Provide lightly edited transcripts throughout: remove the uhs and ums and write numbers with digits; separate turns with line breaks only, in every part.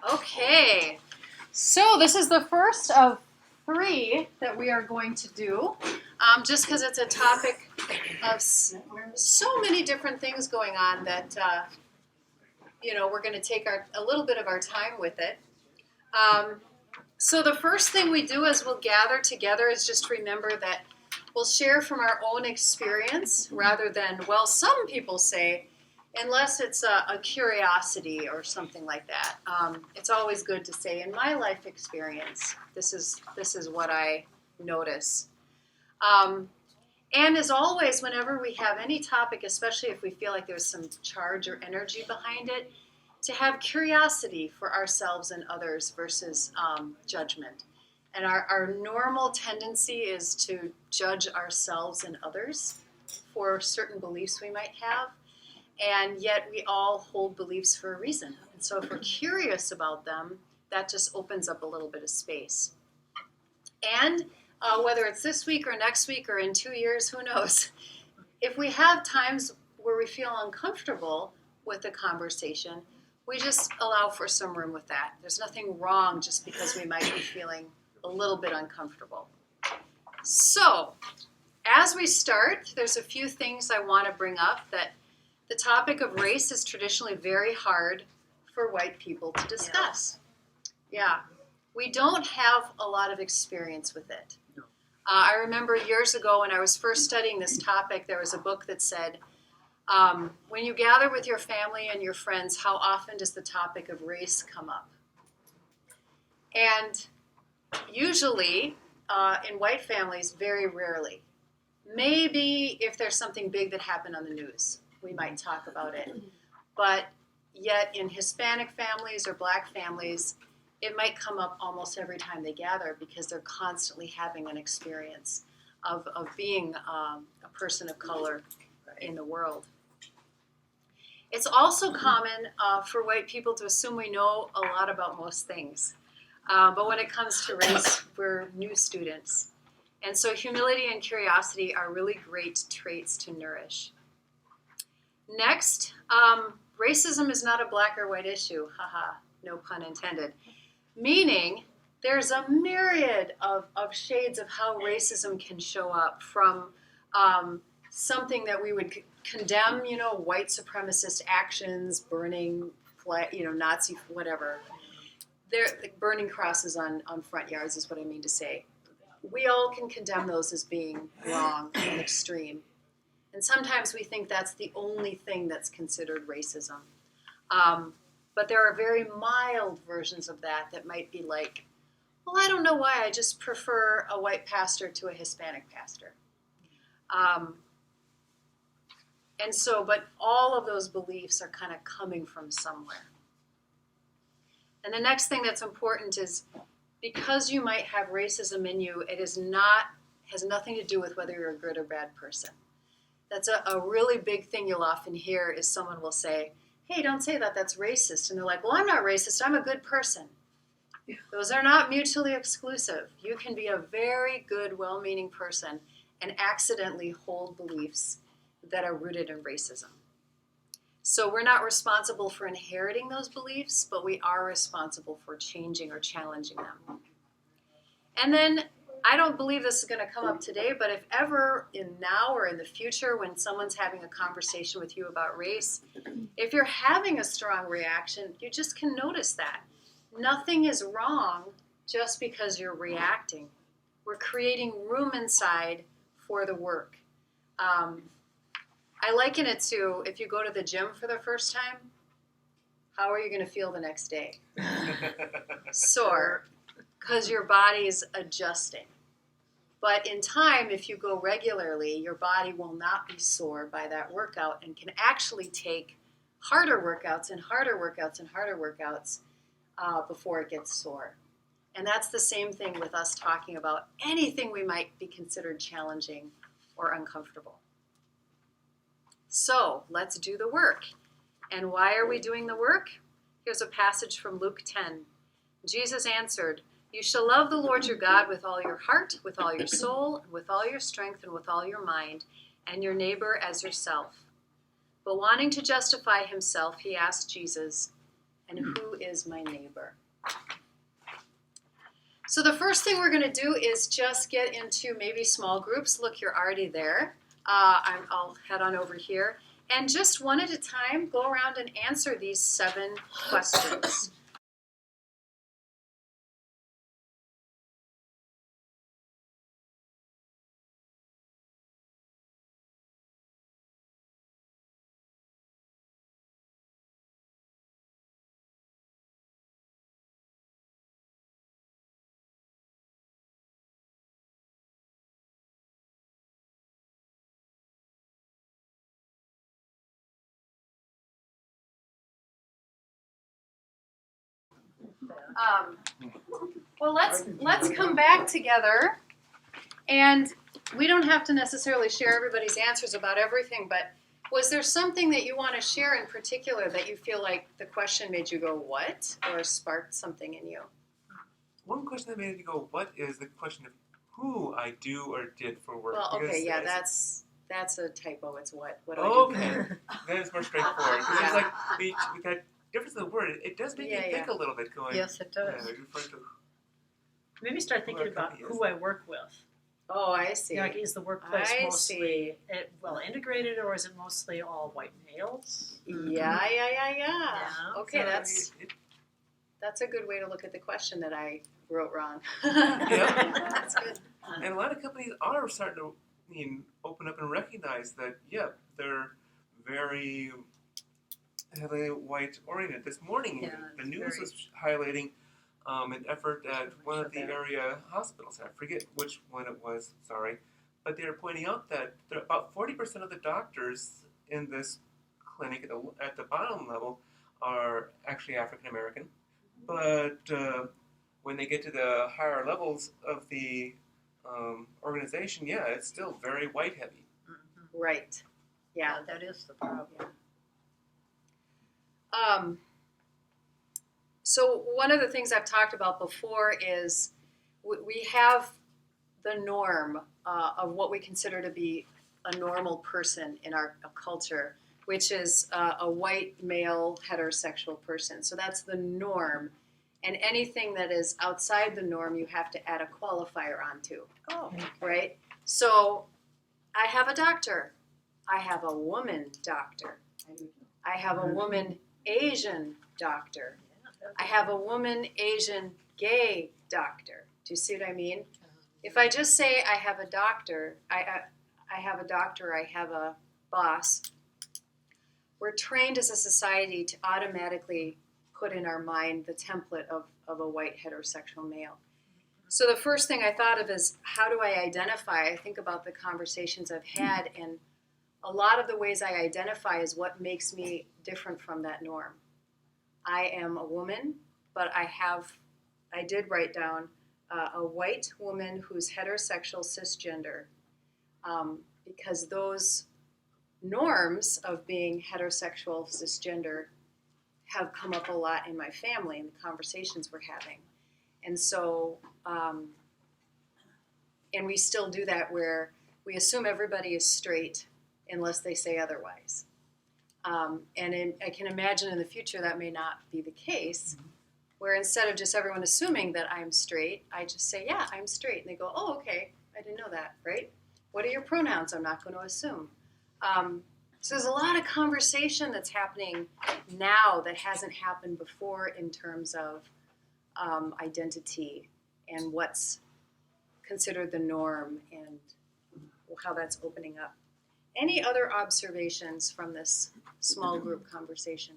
Okay, so this is the first of 3 that we are going to do, just because it's a topic of so many different things going on that, we're going to take a little bit of our time with it. So the first thing we do is we'll gather together is just remember that we'll share from our own experience rather than, well, some people say, unless it's a curiosity or something like that. It's always good to say, in my life experience, this is what I notice. And as always, whenever we have any topic, especially if we feel like there's some charge or energy behind it, to have curiosity for ourselves and others versus judgment. And our normal tendency is to judge ourselves and others for certain beliefs we might have. And yet we all hold beliefs for a reason. And so if we're curious about them, that just opens up a little bit of space. And whether it's this week or next week or in 2 years, who knows? If we have times where we feel uncomfortable with the conversation, we just allow for some room with that. There's nothing wrong just because we might be feeling a little bit uncomfortable. So, as we start, there's a few things I want to bring up that the topic of race is traditionally very hard for white people to discuss. Yeah. We don't have a lot of experience with it. I remember years ago when I was first studying this topic, there was a book that said, when you gather with your family and your friends, how often does the topic of race come up? And usually, in white families, very rarely. Maybe if there's something big that happened on the news, we might talk about it. But yet in Hispanic families or black families, it might come up almost every time they gather because they're constantly having an experience of being a person of color in the world. It's also common for white people to assume we know a lot about most things. But when it comes to race, we're new students. And so humility and curiosity are really great traits to nourish. Next, racism is not a black or white issue. Haha, no pun intended. Meaning, there's a myriad of shades of how racism can show up from something that we would condemn, white supremacist actions, burning, Nazi, whatever. They're burning crosses on front yards is what I mean to say. We all can condemn those as being wrong and extreme. And sometimes we think that's the only thing that's considered racism. But there are very mild versions of that might be like, well, I don't know why, I just prefer a white pastor to a Hispanic pastor. But all of those beliefs are kind of coming from somewhere. And the next thing that's important is because you might have racism in you, it has nothing to do with whether you're a good or bad person. That's a really big thing you'll often hear is someone will say, hey, don't say that, that's racist. And they're like, well, I'm not racist, I'm a good person. Those are not mutually exclusive. You can be a very good, well-meaning person and accidentally hold beliefs that are rooted in racism. So we're not responsible for inheriting those beliefs, but we are responsible for changing or challenging them. And then I don't believe this is going to come up today, but if ever now or in the future when someone's having a conversation with you about race, if you're having a strong reaction, you just can notice that. Nothing is wrong just because you're reacting. We're creating room inside for the work. I liken it to if you go to the gym for the first time, how are you going to feel the next day? Sore. Because your body is adjusting. But in time, if you go regularly, your body will not be sore by that workout and can actually take harder workouts and harder workouts and harder workouts before it gets sore. And that's the same thing with us talking about anything we might be considered challenging or uncomfortable. So let's do the work. And why are we doing the work? Here's a passage from Luke 10. Jesus answered, "You shall love the Lord your God with all your heart, with all your soul, with all your strength, and with all your mind, and your neighbor as yourself." But wanting to justify himself, he asked Jesus, And who is my neighbor? So the first thing we're going to do is just get into maybe small groups. Look, you're already there. I'll head on over here. And just one at a time, go around and answer these 7 questions. Well, let's come back together, and we don't have to necessarily share everybody's answers about everything, but was there something that you want to share in particular that you feel like the question made you go, what? Or sparked something in you?
One question that made me go, what, is the question of who I do or did for work.
Well, okay,
because
yeah, that's a typo. It's what do I do?
Okay, that is more straightforward. Because
Yeah.
it's like, with that difference in the word, it does make you think a little bit going.
Yes, it does.
Yeah, referring to
Maybe start thinking about who I work with.
Oh, I see.
Like, is the workplace
I
mostly well integrated, or is it mostly all white males?
Yeah. Okay,
So
that's a good way to look at the question that I wrote wrong.
Yeah.
That's good.
and a lot of companies are starting to open up and recognize that, they're very heavily white oriented. This morning,
Yeah,
the
it's
news
very-
was highlighting an effort at one of the
Sure.
area hospitals. I forget which one it was, sorry. But they were pointing out that about 40% of the doctors in this clinic at the bottom level are actually African American. But when they get to the higher levels of the organization, it's still very white heavy.
Right. Yeah.
That is the problem.
So one of the things I've talked about before is we have the norm of what we consider to be a normal person in our culture, which is a white male heterosexual person. So that's the norm. And anything that is outside the norm, you have to add a qualifier onto.
Oh,
Right? So I have a doctor. I have a woman doctor. I have a woman Asian doctor. I have a woman Asian gay doctor. Do you see what I mean? If I just say I have a doctor, I have a doctor, I have a boss, we're trained as a society to automatically put in our mind the template of a white heterosexual male. So the first thing I thought of is, how do I identify? I think about the conversations I've had, and a lot of the ways I identify is what makes me different from that norm. I am a woman, but I did write down a white woman who's heterosexual cisgender, because those norms of being heterosexual cisgender have come up a lot in my family and the conversations we're having. And so, and we still do that where we assume everybody is straight unless they say otherwise. I can imagine in the future that may not be the case, where instead of just everyone assuming that I'm straight, I just say, yeah, I'm straight. And they go, oh, okay, I didn't know that, right? What are your pronouns? I'm not going to assume. So there's a lot of conversation that's happening now that hasn't happened before in terms of identity and what's considered the norm and how that's opening up. Any other observations from this small group conversation?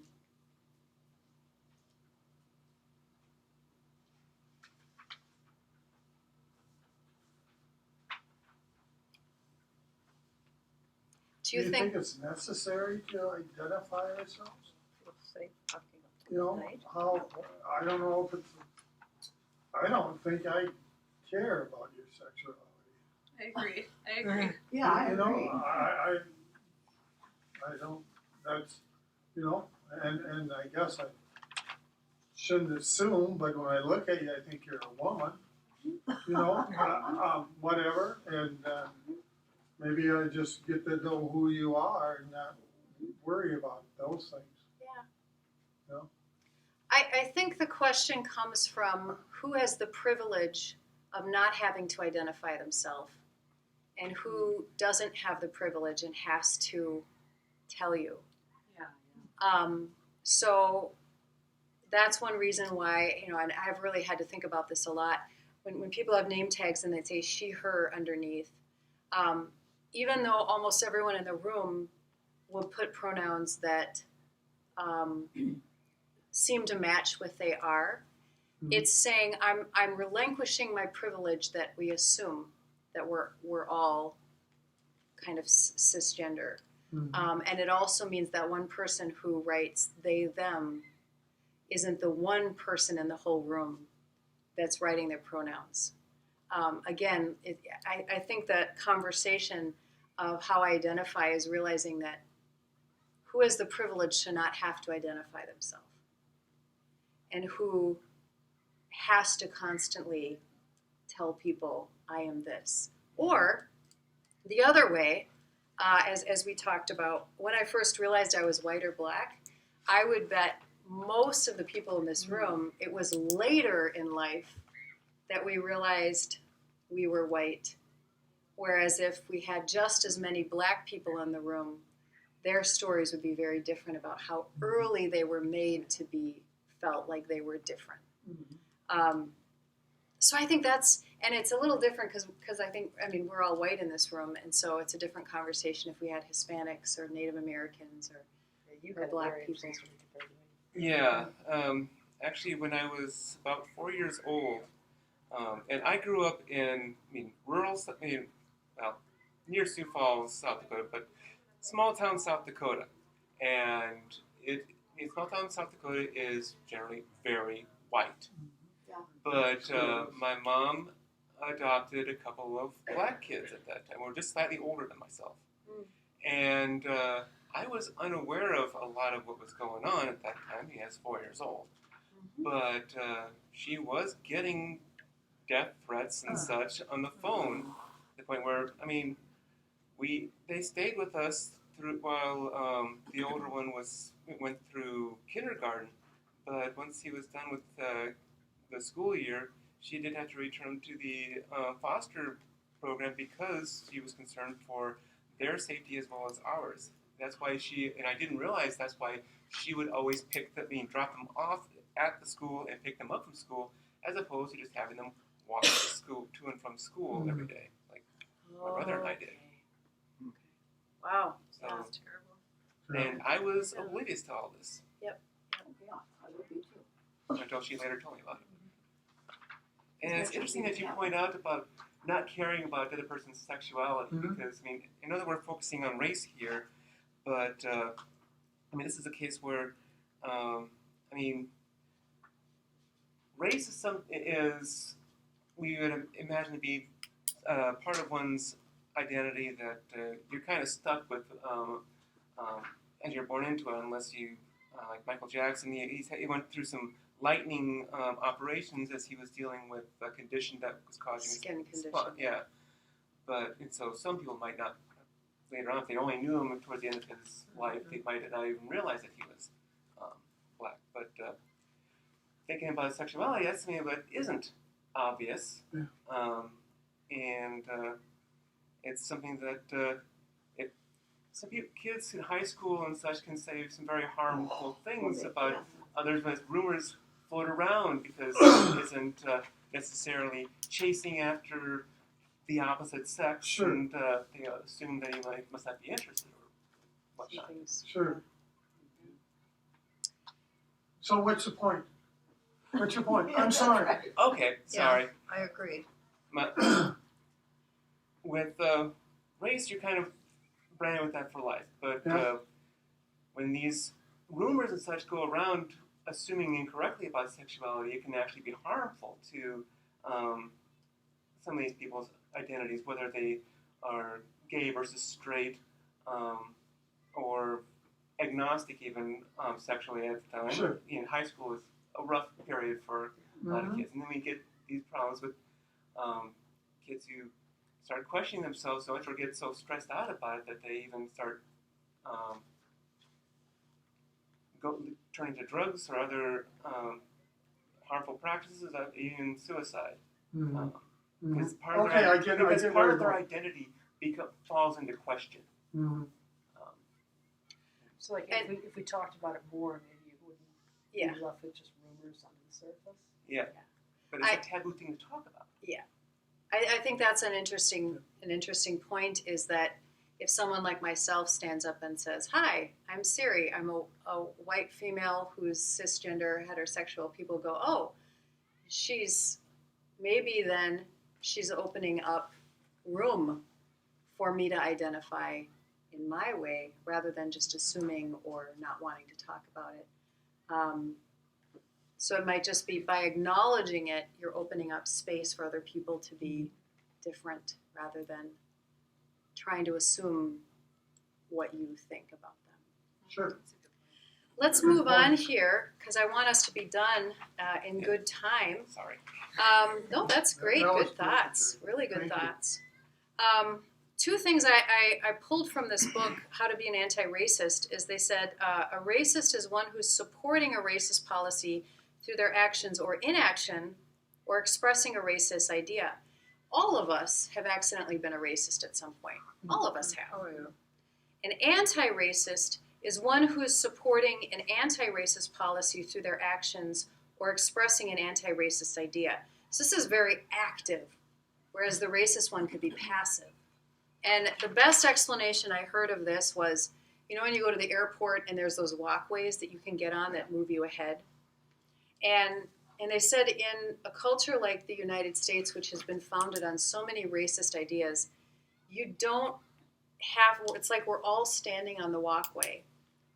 Do you think
it's necessary to identify ourselves?
say talking
You know,
Right.
how, I don't know if it's, I don't think I care about your sexuality.
I agree.
Yeah,
You know, I don't, that's, you know, and I guess I shouldn't assume, but when I look at you, I think you're a woman, you know, whatever, and maybe I just get to know who you are and not worry about those things.
Yeah.
You know?
I think the question comes from who has the privilege of not having to identify themselves and who doesn't have the privilege and has to tell you.
Yeah.
So that's one reason why, and I've really had to think about this a lot. When people have name tags and they say she, her underneath, even though almost everyone in the room will put pronouns that seem to match what they are, it's saying I'm relinquishing my privilege that we assume that we're all kind of cisgender. And it also means that one person who writes they, them isn't the one person in the whole room that's writing their pronouns. Again, I think that conversation of how I identify is realizing that who has the privilege to not have to identify themselves and who has to constantly tell people I am this. Or the other way, as we talked about, when I first realized I was white or black, I would bet most of the people in this room, it was later in life that we realized we were white. Whereas if we had just as many black people in the room, their stories would be very different about how early they were made to be felt like they were different. So I think and it's a little different because we're all white in this room, and so it's a different conversation if we had Hispanics or Native Americans or black people.
Yeah, actually, when I was about 4 years old, and I grew up in, rural, near Sioux Falls, South Dakota, but small town South Dakota, and small town South Dakota is generally very white.
Yeah.
But my mom adopted a couple of black kids at that time, or just slightly older than myself, and I was unaware of a lot of what was going on at that time. He was 4 years old. But she was getting death threats and such on the phone, to the point where, they stayed with us while the older one went through kindergarten. But once he was done with the school year, she did have to return to the foster program because she was concerned for their safety as well as ours. That's why and I didn't realize that's why she would always drop them off at the school and pick them up from school, as opposed to just having them walk to and from school every day, like my brother and I did.
Okay. Wow.
So,
That's terrible.
and I was oblivious to all this.
Yep.
Yeah, I would be too.
Until she later told me about it. And it's interesting that you point out about not caring about the other person's sexuality, because, I know that we're focusing on race here, but, this is a case where, race is we would imagine to be part of one's identity that you're kind of stuck with as you're born into it, unless you, like Michael Jackson, he went through some lightning operations as he was dealing with a condition that was causing
Skin condition.
Yeah, but so some people might not later on, if they only knew him towards the end of his life, they might not even realize that he was black. But thinking about his sexuality, that's something that isn't obvious, and it's something that some kids in high school and such can say some very harmful things about others, but rumors float around because it isn't necessarily chasing after the opposite sex, and they assume that you must not be interested or whatnot.
Sure. So what's the point? What's your point? I'm sorry.
Okay, sorry.
I agree.
With race, you're kind of branded with that for life. But when these rumors and such go around assuming incorrectly about sexuality, it can actually be harmful to some of these people's identities, whether they are gay versus straight, or agnostic even sexually at the time.
Sure.
In high school is a rough period for a lot of kids. And then we get these problems with kids who start questioning themselves so much or get so stressed out about it that they even start turning to drugs or other harmful practices, even suicide.
Mhm.
Because part of
Okay,
their,
I get it.
because
I get
part
where
of
you're
their
going.
identity falls into question.
Mhm.
Um,
So like if we talked about it more, maybe it wouldn't
Yeah.
be left with just rumors under the surface.
yeah, but it's a taboo thing to talk about.
I think that's an interesting point, is that if someone like myself stands up and says, "Hi, I'm Siri. I'm a white female who's cisgender, heterosexual," people go, "Oh, she's opening up room for me to identify in my way, rather than just assuming or not wanting to talk about it." So it might just be by acknowledging it, you're opening up space for other people to be different, rather than trying to assume what you think about them.
Sure.
Let's move on here, because I want us to be done in good time.
Sorry.
No, that's great.
That was
Good thoughts.
perfect.
Really good
Thank you.
thoughts. Two things I pulled from this book, How to Be an Anti-Racist, is they said a racist is one who's supporting a racist policy through their actions or inaction, or expressing a racist idea. All of us have accidentally been a racist at some point. All of us have.
Oh yeah.
An anti-racist is one who is supporting an anti-racist policy through their actions or expressing an anti-racist idea. So this is very active, whereas the racist one could be passive. And the best explanation I heard of this was, when you go to the airport and there's those walkways that you can get on that move you ahead. And they said, in a culture like the United States, which has been founded on so many racist ideas, you don't have, it's like we're all standing on the walkway.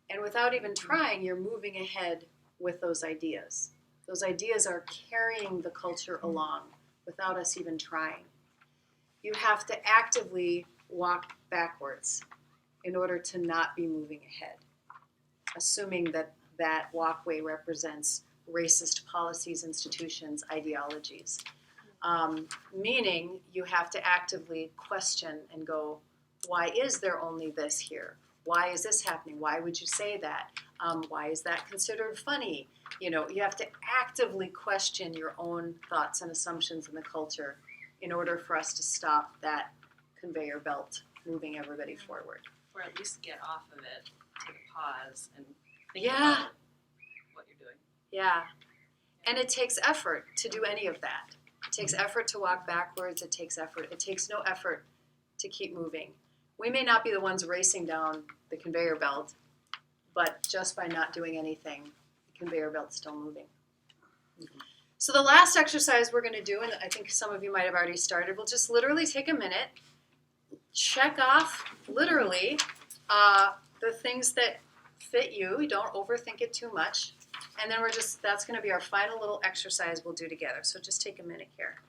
And without even trying, you're moving ahead with those ideas. Those ideas are carrying the culture along without us even trying. You have to actively walk backwards in order to not be moving ahead, assuming that that walkway represents racist policies, institutions, ideologies. Meaning you have to actively question and go, why is there only this here? Why is this happening? Why would you say that? Why is that considered funny? You have to actively question your own thoughts and assumptions in the culture in order for us to stop that conveyor belt moving everybody forward.
Or at least get off of it, take a pause, and think
Yeah.
about what you're doing.
Yeah. And it takes effort to do any of that. It takes effort to walk backwards. It takes effort. It takes no effort to keep moving. We may not be the ones racing down the conveyor belt, but just by not doing anything, the conveyor belt's still moving. So the last exercise we're going to do, and I think some of you might have already started, we'll just literally take a minute, check off literally the things that fit you. Don't overthink it too much. And then that's going to be our final little exercise we'll do together. So just take a minute here.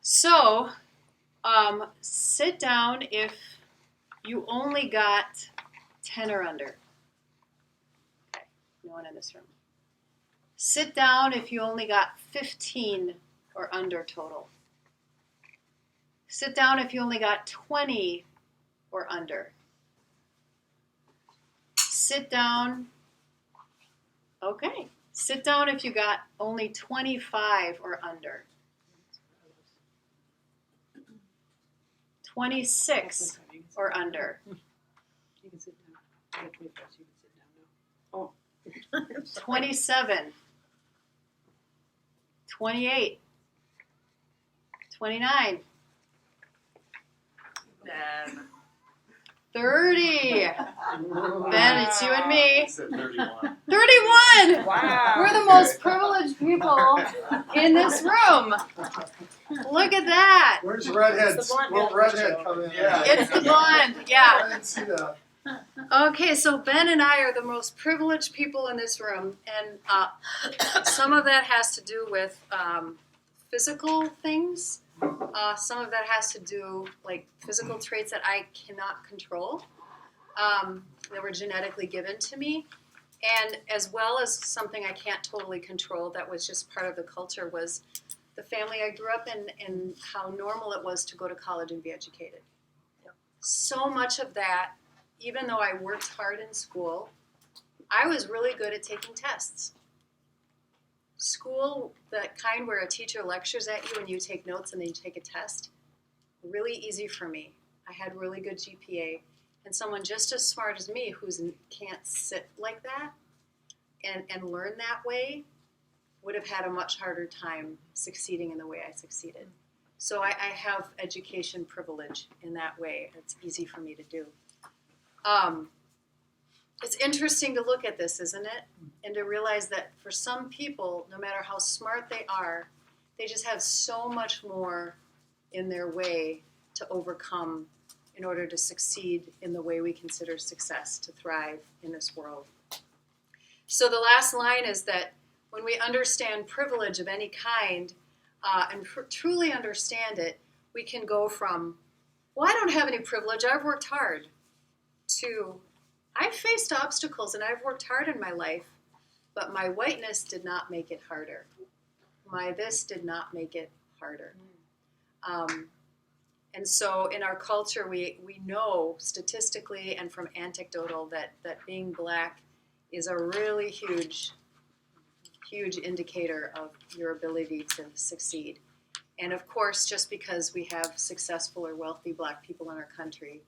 So, sit down if you only got 10 or under. Okay, no one in this room. Sit down if you only got 15 or under total. Sit down if you only got 20 or under. Sit down. Okay. Sit down if you got only 25 or under. 26 or under.
You can sit down. You got 25, so you can sit down now.
27. 28. 29.
Then
30. Ben, it's you and me.
said 31.
31!
Wow.
We're the most privileged people in this room. Look at that.
Where's redhead?
It's the blonde
Will
hair,
redhead
Joe.
come in?
Yeah.
It's the blonde, yeah.
I didn't see that.
Okay, so Ben and I are the most privileged people in this room, and some of that has to do with physical things. Some of that has to do like physical traits that I cannot control, that were genetically given to me, and as well as something I can't totally control that was just part of the culture was the family I grew up in and how normal it was to go to college and be educated. So much of that, even though I worked hard in school, I was really good at taking tests. School, the kind where a teacher lectures at you and you take notes and then you take a test, really easy for me. I had really good GPA. And someone just as smart as me who can't sit like that and learn that way would have had a much harder time succeeding in the way I succeeded. So I have education privilege in that way. It's easy for me to do. It's interesting to look at this, isn't it? And to realize that for some people, no matter how smart they are, they just have so much more in their way to overcome in order to succeed in the way we consider success, to thrive in this world. So the last line is that when we understand privilege of any kind and truly understand it, we can go from, well, I don't have any privilege, I've worked hard, to I've faced obstacles and I've worked hard in my life, but my whiteness did not make it harder. My this did not make it harder. And so in our culture, we know statistically and from anecdotal that being black is a really huge indicator of your ability to succeed. And of course, just because we have successful or wealthy black people in our country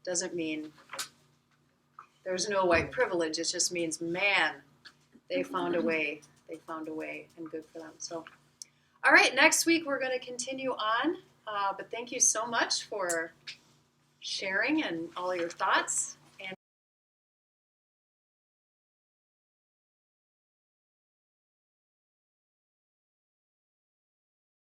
doesn't mean there's no white privilege. It just means, man, they found a way. They found a way, and good for them. So, all right, next week we're going to continue on. But thank you so much for sharing and all your thoughts.